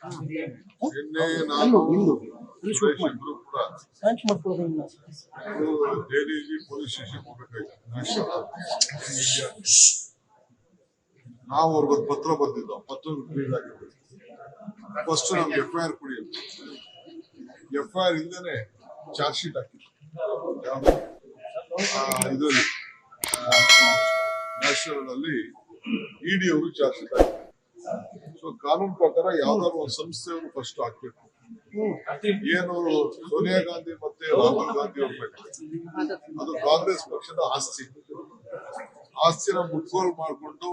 ನಿನ್ನೆ ನಾನು ಸುರೇಶ್ ಇಬ್ರು ಕೂಡ ಜೆಡಿಜಿ ಪೊಲೀಸ್ ಸ್ಟೇಷನ್ ಹೋಗ್ಬೇಕಾಯ್ತು. ನಾವು ಅವ್ರಿಗೊಂದು ಪತ್ರ ಬರ್ದಿದ್ದು, ಪತ್ರ ರಿಲೀಸ್ ಆಗಿದ್ದು. ಫಸ್ಟ್ ನಮ್ಗೆ FIR ಕೊಡಿ ಅಂತ. FIR ಇಲ್ದೇನೆ ಚಾರ್ಜ್ ಶೀಟ್ ಹಾಕಿತ್ತು ಇದರಲ್ಲಿ ನ್ಯಾಷನಲ್ ಅಲ್ಲಿ ED ಅವರು ಚಾರ್ಜ್ ಶೀಟ್ ಹಾಕಿದ್ರು. ಸೊ ಕಾನೂನು ಪ್ರಕಾರ ಯಾವ್ದಾದ್ರು ಒಂದು ಸಂಸ್ಥೆಯವರು ಫಸ್ಟ್ ಹಾಕ್ಬೇಕು. ಏನು ಸೋನಿಯಾ ಗಾಂಧಿ ಮತ್ತೆ ರಾಹುಲ್ ಗಾಂಧಿ ಅವ್ರ ಅದು ಕಾಂಗ್ರೆಸ್ ಪಕ್ಷದ ಆಸ್ತಿನ ಮುಟ್ಗೋಲ್ ಮಾಡ್ಕೊಂಡು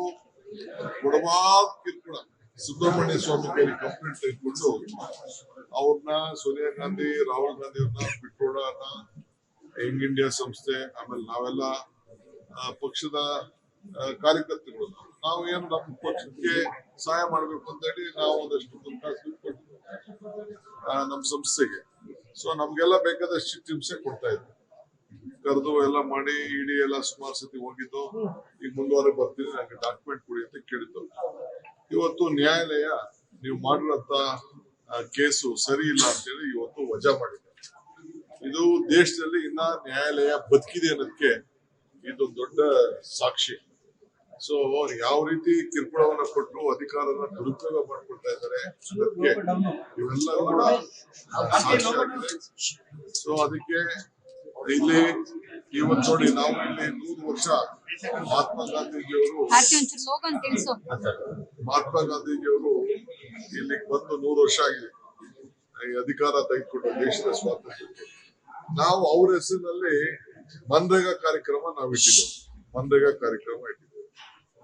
ಕೊಡಬಾರ್ದು ಕಿರ್ಕೊಳ ಸುಬ್ರಹ್ಮಣ್ಯ ಸ್ವಾಮಿ ಕೈಲಿ ಕಂಪ್ಲೇಂಟ್ ತೆಗೆದುಕೊಂಡು ಅವ್ರನ್ನ ಸೋನಿಯಾ ಗಾಂಧಿ ರಾಹುಲ್ ಗಾಂಧಿ ಅವ್ರನ್ನ ಬಿಟ್ಕೊಡೋಣ ಯಂಗ್ ಇಂಡಿಯಾ ಸಂಸ್ಥೆ, ಆಮೇಲೆ ನಾವೆಲ್ಲ ಪಕ್ಷದ ಕಾರ್ಯಕರ್ತರು ನಾವು ಏನು ನಮ್ಮ ಪಕ್ಷಕ್ಕೆ ಸಹಾಯ ಮಾಡ್ಬೇಕು ಅಂತ ಹೇಳಿ ನಾವು ಒಂದಷ್ಟು ದುಡ್ಡು ಕೊಟ್ಟು ನಮ್ಮ ಸಂಸ್ಥೆಗೆ. ಸೊ ನಮ್ಗೆಲ್ಲ ಬೇಕಾದಷ್ಟು ಹಿಂಸೆ ಕೊಡ್ತಾ ಇದ್ರು, ಕರೆದು ಎಲ್ಲ ಮಾಡಿ ಇಡೀ ಎಲ್ಲ ಸುಮಾರು ಸತಿ ಹೋಗಿದ್ದು. ಈಗ ಮುಂದುವರೆ ಬರ್ತೀನಿ, ನಂಗೆ ಡಾಕ್ಯುಮೆಂಟ್ ಕೊಡಿ ಅಂತ ಕೇಳಿದ್ದು. ಇವತ್ತು ನ್ಯಾಯಾಲಯ ನೀವು ಮಾಡಿರೋಂತ ಕೇಸು ಸರಿ ಇಲ್ಲ ಅಂತೇಳಿ ಇವತ್ತು ವಜಾ ಮಾಡಿದೆ. ಇದು ದೇಶದಲ್ಲಿ ಇನ್ನ ನ್ಯಾಯಾಲಯ ಬದುಕಿದೆ ಅನ್ನೋದಕ್ಕೆ ಇದು ದೊಡ್ಡ ಸಾಕ್ಷಿ. ಸೊ ಯಾವ ರೀತಿ ಕಿರುಕುಳವನ್ನ ಕೊಟ್ಟು ಅಧಿಕಾರನ ದುರುಪಯೋಗ ಮಾಡ್ಕೊಳ್ತಾ ಇದ್ದಾರೆ ಅದಕ್ಕೆ ಇವೆಲ್ಲ ಕೂಡ ಸಾಕ್ಷಿ ಆಗಿದೆ. ಸೊ ಅದಕ್ಕೆ ಇಲ್ಲಿ ಇವತ್ತು ನೋಡಿ, ನಾವು ಇಲ್ಲಿ 100 ವರ್ಷ ಮಹಾತ್ಮ ಗಾಂಧೀಜಿಯವರು ಇಲ್ಲಿಗೆ ಬಂದು 100 ವರ್ಷ ಆಗಿದೆ ಈ ಅಧಿಕಾರ ತೆಗೆದುಕೊಂಡು ದೇಶದ ಸ್ವಾತಂತ್ರ್ಯಕ್ಕೆ. ನಾವು ಅವ್ರ ಹೆಸರಿನಲ್ಲಿ ಮನ್ರೇಗಾ ಕಾರ್ಯಕ್ರಮ ನಾವು ಇಟ್ಟಿದ್ದೇವೆ. ಮನ್ರೇಗಾ ಕಾರ್ಯಕ್ರಮ ಇಟ್ಟಿದ್ದೇವೆ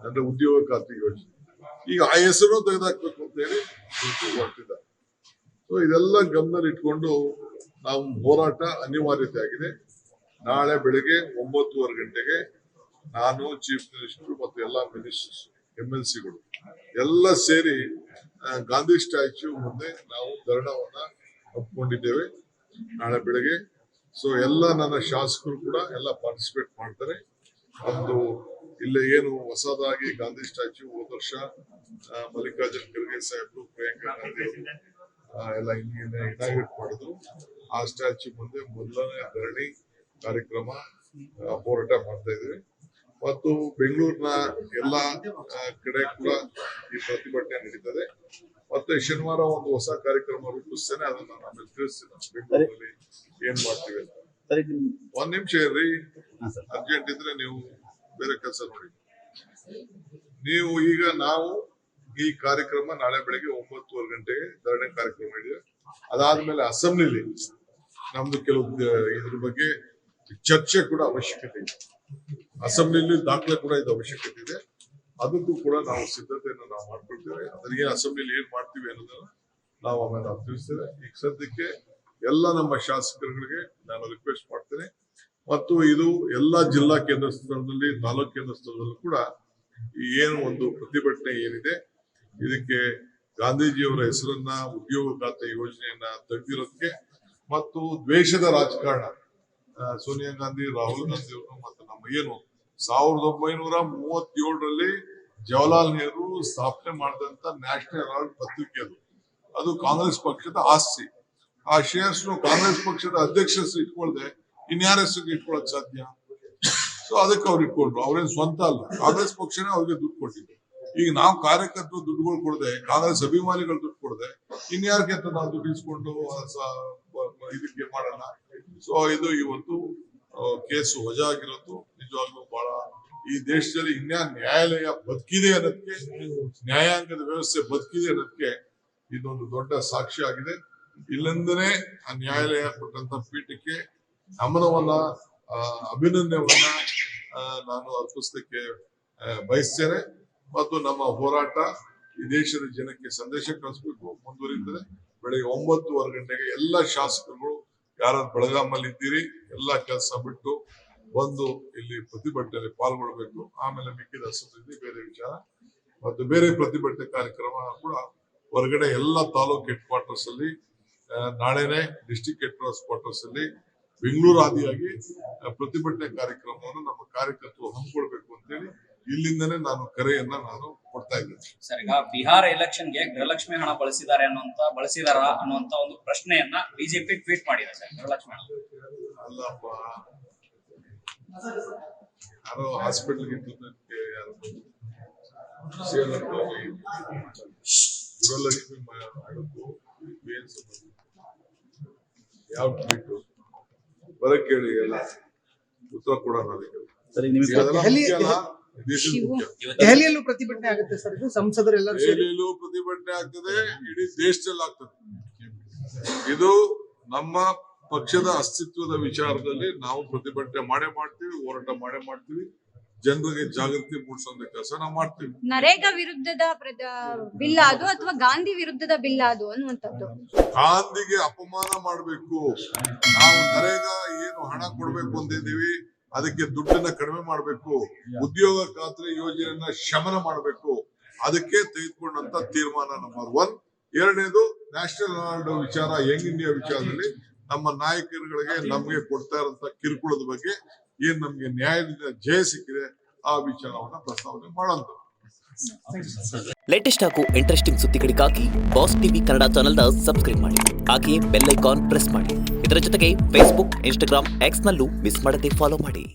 ಅಂದ್ರೆ ಉದ್ಯೋಗ ಖಾತ್ರಿ ಯೋಜನೆ. ಈಗ ಆ ಹೆಸರು ತೆಗೆದಾಕ್ಬೇಕು ಅಂತ ಹೇಳಿ ಹೊರಟಿದ್ದಾರೆ. ಸೊ ಇದೆಲ್ಲ ಗಮನದಲ್ಲಿ ಇಟ್ಕೊಂಡು ನಾವು ಹೋರಾಟ ಅನಿವಾರ್ಯತೆ ಆಗಿದೆ. ನಾಳೆ ಬೆಳಿಗ್ಗೆ 9:30 ಗಂಟೆಗೆ ನಾನು ಚೀಫ್ ಮಿನಿಸ್ಟರ್ ಮತ್ತು ಎಲ್ಲ ಮಿನಿಸ್ಟರ್ಸ್ MLCಗಳು ಎಲ್ಲ ಸೇರಿ ಗಾಂಧಿ ಸ್ಟ್ಯಾಚ್ಯೂ ಮುಂದೆ ನಾವು ಧರಣವನ್ನ ಒಪ್ಕೊಂಡಿದ್ದೇವೆ ನಾಳೆ ಬೆಳಗ್ಗೆ. ಸೊ ಎಲ್ಲ ನನ್ನ ಶಾಸಕರು ಕೂಡ ಎಲ್ಲ ಪಾರ್ಟಿಸಿಪೇಟ್ ಮಾಡ್ತಾರೆ. ಒಂದು ಇಲ್ಲೇ ಏನು ಹೊಸದಾಗಿ ಗಾಂಧಿ ಸ್ಟ್ಯಾಚ್ಯೂ ಹೋದ ವರ್ಷ ಮಲ್ಲಿಕಾರ್ಜುನ್ ಖರ್ಗೆ ಸಾಹೇಬರು, ಪ್ರಿಯಾಂಕಾ ಗಾಂಧಿ ಎಲ್ಲ ಇನಾಗ್ರೇಟ್ ಮಾಡಿದ್ರು. ಆ ಸ್ಟ್ಯಾಚ್ಯೂ ಮುಂದೆ ಮೊದಲನೇ ಧರಣಿ ಕಾರ್ಯಕ್ರಮ ಹೋರಾಟ ಮಾಡ್ತಾ ಇದ್ದೀವಿ. ಮತ್ತು ಬೆಂಗಳೂರಿನ ಎಲ್ಲ ಕಡೆ ಕೂಡ ಈ ಪ್ರತಿಭಟನೆ ನಡೀತದೆ. ಮತ್ತೆ ಶನಿವಾರ ಒಂದು ಹೊಸ ಕಾರ್ಯಕ್ರಮ ರೂಪಿಸ್ತೇನೆ, ಅದನ್ನ ನಾನು ಆಮೇಲೆ ತಿಳಿಸ್ತೀನಿ ಬೆಂಗಳೂರಲ್ಲಿ ಏನ್ ಮಾಡ್ತೀವಿ ಅಂತ. ಒಂದ್ ನಿಮಿಷ ಇರ್ರಿ, ಅರ್ಜೆಂಟ್ ಇದ್ರೆ ನೀವು ಬೇರೆ ಕೆಲಸ ನೋಡಿ. ನೀವು ಈಗ ನಾವು ಈ ಕಾರ್ಯಕ್ರಮ ನಾಳೆ ಬೆಳಗ್ಗೆ 9:30 ಗಂಟೆಗೆ ಧರಣಿ ಕಾರ್ಯಕ್ರಮ ಇದೆ. ಅದಾದ್ಮೇಲೆ ಅಸೆಂಬ್ಲಿಲಿ ನಮ್ದು ಕೆಲವು ಇದ್ರ ಬಗ್ಗೆ ಚರ್ಚೆ ಕೂಡ ಅವಶ್ಯಕತೆ ಇದೆ. ಅಸೆಂಬ್ಲಿಲಿ ದಾಖಲೆ ಕೂಡ ಇದು ಅವಶ್ಯಕತೆ ಇದೆ. ಅದಕ್ಕೂ ಕೂಡ ನಾವು ಸಿದ್ಧತೆಯನ್ನು ನಾವು ಮಾಡ್ಕೊಳ್ತೇವೆ. ಅದರಿಗೆ ಅಸೆಂಬ್ಲಿಲಿ ಏನ್ ಮಾಡ್ತೀವಿ ಅನ್ನೋದನ್ನ ನಾವು ಆಮೇಲೆ ನಾವು ತಿಳಿಸ್ತೇವೆ. ಈಗ ಸದ್ಯಕ್ಕೆ ಎಲ್ಲ ನಮ್ಮ ಶಾಸಕರುಗಳಿಗೆ ನಾನು ರಿಕ್ವೆಸ್ಟ್ ಮಾಡ್ತೇನೆ. ಮತ್ತು ಇದು ಎಲ್ಲಾ ಜಿಲ್ಲಾ ಕೇಂದ್ರ ಸ್ಥಳದಲ್ಲಿ, ತಾಲೂಕು ಕೇಂದ್ರ ಸ್ಥಳದಲ್ಲೂ ಕೂಡ ಏನು ಒಂದು ಪ್ರತಿಭಟನೆ ಏನಿದೆ ಇದಕ್ಕೆ ಗಾಂಧೀಜಿಯವರ ಹೆಸರನ್ನ ಉದ್ಯೋಗ ಖಾತೆ ಯೋಜನೆಯನ್ನ ತೆಗೆದಿರೋದಕ್ಕೆ ಮತ್ತು ದ್ವೇಷದ ರಾಜಕಾರಣ ಸೋನಿಯಾ ಗಾಂಧಿ, ರಾಹುಲ್ ಗಾಂಧಿ ಅವರು ಮತ್ತು ನಮ್ಮ ಏನು 1937ರಲ್ಲಿ ಜವಾಹರ್ಲಾಲ್ ನೆಹರು ಸ್ಥಾಪನೆ ಮಾಡಿದಂತ ನ್ಯಾಷನಲ್ ಹೆರಾಲ್ಡ್ ಪತ್ರಿಕೆ ಅದು ಕಾಂಗ್ರೆಸ್ ಪಕ್ಷದ ಆಸ್ತಿ. ಆ ಶೇರ್ಸ್ ಕಾಂಗ್ರೆಸ್ ಪಕ್ಷದ ಅಧ್ಯಕ್ಷ ಹೆಸರು ಇಟ್ಕೊಳ್ದೆ ಇನ್ಯಾರ ಹೆಸರು ಇಟ್ಕೊಳಕ್ ಸಾಧ್ಯ? ಸೊ ಅದಕ್ಕೆ ಅವ್ರು ಇಟ್ಕೊಂಡ್ರು. ಅವ್ರೇನ್ ಸ್ವಂತ ಅಲ್ಲ, ಕಾಂಗ್ರೆಸ್ ಪಕ್ಷನೇ ಅವ್ರಿಗೆ ದುಡ್ಡು ಕೊಟ್ಟಿದ್ರು. ಈಗ ನಾವು ಕಾರ್ಯಕರ್ತರು ದುಡ್ಡುಗಳು ಕೊಡದೆ, ಕಾಂಗ್ರೆಸ್ ಅಭಿಮಾನಿಗಳು ದುಡ್ಡು ಕೊಡದೆ ಇನ್ಯಾರಿಗೆ ಅಂತ ನಾವು ದುಡ್ಡು ಇಸ್ಕೊಂಡು ಇದಕ್ಕೆ ಮಾಡೋಣ. ಸೊ ಇದು ಇವತ್ತು ಕೇಸು ವಜಾ ಆಗಿರೋದು ನಿಜವಾಗ್ಲೂ ಬಹಳ ಈ ದೇಶದಲ್ಲಿ ಇನ್ಯಾ ನ್ಯಾಯಾಲಯ ಬದುಕಿದೆ ಅನ್ನೋದಕ್ಕೆ, ನ್ಯಾಯಾಂಗದ ವ್ಯವಸ್ಥೆ ಬದುಕಿದೆ ಅನ್ನೋದಕ್ಕೆ ಇದೊಂದು ದೊಡ್ಡ ಸಾಕ್ಷಿ ಆಗಿದೆ. ಇಲ್ಲಿಂದನೇ ಆ ನ್ಯಾಯಾಲಯ ಕೊಟ್ಟಂತ ಪೀಠಕ್ಕೆ ನಮನವನ್ನ ಅಭಿನಂದನೆಯನ್ನ ನಾನು ಅರ್ಪಿಸಲಿಕ್ಕೆ ಬಯಸ್ತೇನೆ. ಮತ್ತು ನಮ್ಮ ಹೋರಾಟ ಈ ದೇಶದ ಜನಕ್ಕೆ ಸಂದೇಶ ಕಳಿಸ್ಬೇಕು, ಮುಂದುವರಿಯುತ್ತದೆ. ಬೆಳಗ್ಗೆ 9:30 ಗಂಟೆಗೆ ಎಲ್ಲ ಶಾಸಕರುಗಳು ಯಾರು ಬೆಳಗಾಮಲ್ಲಿ ಇದ್ದೀರಿ ಎಲ್ಲ ಕೆಲಸ ಬಿಟ್ಟು ಬಂದು ಇಲ್ಲಿ ಪ್ರತಿಭಟನೆಯಲ್ಲಿ ಪಾಲ್ಗೊಳ್ಬೇಕು. ಆಮೇಲೆ ಮಿಕ್ಕಿದ ಅಸೆಂಬ್ಲಿ ಬೇರೆ ವಿಚಾರ ಮತ್ತು ಬೇರೆ ಪ್ರತಿಭಟನೆ ಕಾರ್ಯಕ್ರಮ ಕೂಡ ಹೊರಗಡೆ ಎಲ್ಲ ತಾಲೂಕು ಹೆಡ್ ಕ್ವಾರ್ಟರ್ಸ್ ಅಲ್ಲಿ ನಾಳೆನೆ ಡಿಸ್ಟ್ರಿಕ್ಟ್ ಹೆಡ್ ಕ್ವಾರ್ಟರ್ಸ್ ಅಲ್ಲಿ ಬೆಂಗಳೂರು ಆದಿಯಾಗಿ ಪ್ರತಿಭಟನೆ ಕಾರ್ಯಕ್ರಮವನ್ನು ನಮ್ಮ ಕಾರ್ಯಕರ್ತರು ಹಮ್ಮಿಕೊಳ್ಬೇಕು ಅಂತೇಳಿ ಇಲ್ಲಿಂದನೇ ನಾನು ಕರೆಯನ್ನ ನಾನು ಕೊಡ್ತೀನಿ. ಕೊಡ್ತಾ ಇದ್ದೇವೆ. ಸರ್, ಈಗ ಬಿಹಾರ ಎಲೆಕ್ಷನ್ಗೆ ಗೃಹಲಕ್ಷ್ಮಿ ಹಣ ಬಳಸಿದಾರ ಅನ್ನುವಂತ ಒಂದು ಪ್ರಶ್ನೆಯನ್ನ ಬಿಜೆಪಿ ಟ್ವೀಟ್ ಮಾಡಿದೆ ಸರ್. ಗೃಹಲಕ್ಷ್ಮಿ ಹಣ ಅಲ್ಲಪ್ಪ, ಯಾರೋ ಹಾಸ್ಪಿಟಲ್ಗೆ ಇದ್ದಕ್ಕೆ ಯಾರು ಗೃಹಲಕ್ಷ್ಮಿ ಮಾಡೋದು ಏನ್ ಸಂಬಂಧ? ಯಾವ ಟ್ವೀಟು ಬರಕ್ ಕೇಳಿ, ಎಲ್ಲ ಉತ್ತರ ಕೊಡೋಣ ಅದಕ್ಕೆ. ದೆಹಲಿಯಲ್ಲೂ ಪ್ರತಿಭಟನೆ ಆಗುತ್ತೆ ಸರ್. ಇದು ಸಂಸದರೆಲ್ಲರೂ ದೆಹಲಿಯಲ್ಲೂ ಪ್ರತಿಭಟನೆ ಆಗ್ತದೆ, ಇಡೀ ದೇಶದಲ್ಲಿ ಆಗ್ತದೆ. ಇದು ನಮ್ಮ ಪಕ್ಷದ ಅಸ್ತಿತ್ವದ ವಿಚಾರದಲ್ಲಿ ನಾವು ಪ್ರತಿಭಟನೆ ಮಾಡೇ ಮಾಡ್ತೀವಿ, ಹೋರಾಟ ಮಾಡೇ ಮಾಡ್ತೀವಿ. ಜನರಿಗೆ ಜಾಗೃತಿ ಮೂಡಿಸೋದ ಕೆಲಸ ನಾವು ಮಾಡ್ತೀವಿ. ನರೇಗಾ ವಿರುದ್ಧದ ಬಿಲ್ ಅದು ಅಥವಾ ಗಾಂಧಿ ವಿರುದ್ಧದ ಬಿಲ್ ಅದು ಅನ್ನುವಂಥದ್ದು. ಗಾಂಧಿಗೆ ಅಪಮಾನ ಮಾಡಬೇಕು. ನಾವು ನರೇಗಾ ಏನು ಹಣ ಕೊಡ್ಬೇಕು ಅಂತಿದ್ದೀವಿ, ಅದಕ್ಕೆ ದುಡ್ಡನ್ನ ಕಡಿಮೆ ಮಾಡಬೇಕು. ಉದ್ಯೋಗ ಖಾತ್ರಿ ಯೋಜನೆಯನ್ನ ಶಮನ ಮಾಡಬೇಕು. ಅದಕ್ಕೆ ತೆಗೆದುಕೊಂಡಂತ ತೀರ್ಮಾನ ನಂಬರ್ 1. ಎರಡನೇದು ನ್ಯಾಷನಲ್ ಅವಾರ್ಡ್ ವಿಚಾರ, ಯಂಗ್ ಇಂಡಿಯಾ ವಿಚಾರದಲ್ಲಿ ನಮ್ಮ ನಾಯಕರುಗಳಿಗೆ ನಮ್ಗೆ ಕೊಡ್ತಾ ಇರೋಂತ ಕಿರುಕುಳದ ಬಗ್ಗೆ ಏನ್ ನಮ್ಗೆ ನ್ಯಾಯದಿಂದ ಜಯ ಸಿಕ್ಕಿದೆ ಆ ವಿಚಾರವನ್ನ ಪ್ರಸ್ತಾವನೆ ಮಾಡೋದು. ಲೇಟೆಸ್ಟ್ ಹಾಗೂ ಇಂಟ್ರೆಸ್ಟಿಂಗ್ ಸುದ್ದಿಗಳಿಗಾಗಿ ಬಾಸ್ ಟಿವಿ ಕನ್ನಡ ಚಾನೆಲ್ನ ಸಬ್ಸ್ಕ್ರೈಬ್ ಮಾಡಿ. ಹಾಗೆಯೇ ಬೆಲ್ ಐಕಾನ್ ಪ್ರೆಸ್ ಮಾಡಿ. ಇದರ ಜೊತೆಗೆ ಫೇಸ್ಬುಕ್, ಇನ್ಸ್ಟಾಗ್ರಾಮ್, ಎಕ್ಸ್ ನಲ್ಲೂ ಮಿಸ್ ಮಾಡದೆ ಫಾಲೋ ಮಾಡಿ.